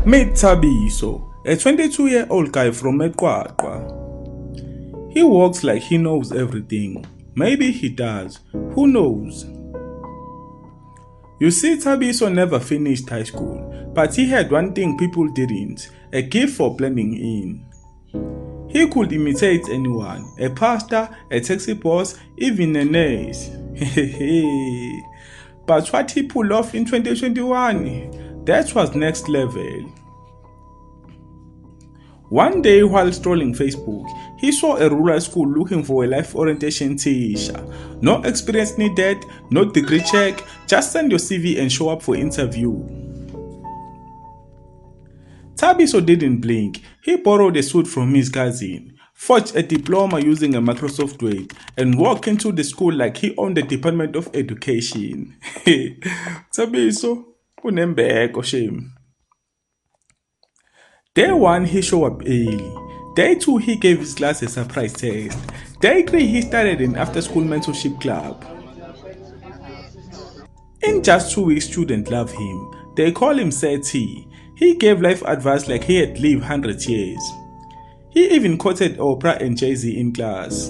Meet Thabiso, a 22-year-old guy from Eqwaqwa. He walks like he knows everything. Maybe he does. Who knows? You see, Thabiso never finished high school, but he had one thing people didn't, a gift for blending in. He could imitate anyone, a pastor, a taxi boss, even a nurse. But what he pulled off in 2021, that was next level. One day while strolling Facebook, he saw a rural school looking for a life orientation teacher. No experience needed, no degree check, just send your CV and show up for interview. Thabiso didn't blink. He borrowed a suit from his cousin, forged a diploma using a Microsoft Word, and walked into the school like he owned the Department of Education. Thabiso, unembeko shame. Day 1, he showed up early. Day 2, he gave his class a surprise test. Day 3, he started an after-school mentorship club. In just 2 weeks, students love him. They call him Seti. He gave life advice like he had lived 100 years. He even quoted Oprah and Jay-Z in class.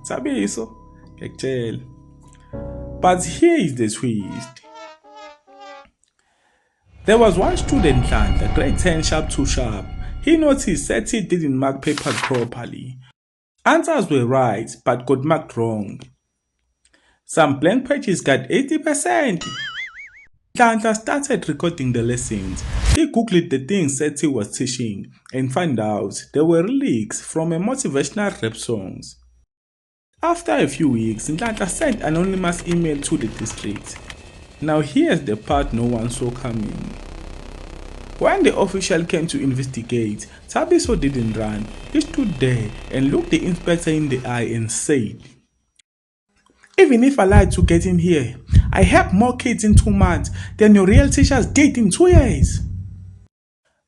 Thabiso, ekutshela. But here is the twist. There was one student, Nhlanhla, grade 10 sharp to sharp. He noticed Seti didn't mark papers properly. Answers were right, but got marked wrong. Some blank pages got 80%. Nhlanhla started recording the lessons. He googled the things Seti was teaching and found out they were lyrics from a motivational rap songs. After a few weeks, Nhlanhla sent an anonymous email to the district. Now here's the part no one saw coming. When the official came to investigate, Thabiso didn't run. He stood there and looked the inspector in the eye and said, "Even if I lied to get in here, I helped more kids in 2 months than your real teachers did in 2 years."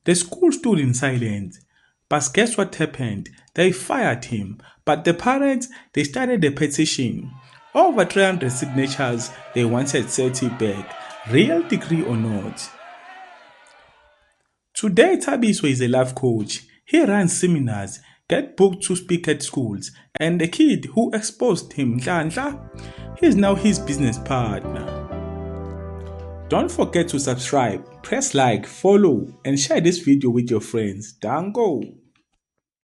The school stood in silence. But guess what happened? They fired him. But the parents, they started a petition. Over 300 signatures, they wanted Seti back, real degree or not. Today, Thabiso is a life coach. He runs seminars, gets booked to speak at schools, and the kid who exposed him, Nhlanhla, he's now his business partner. Don't forget to subscribe, press like, follow, and share this video with your friends. Dango!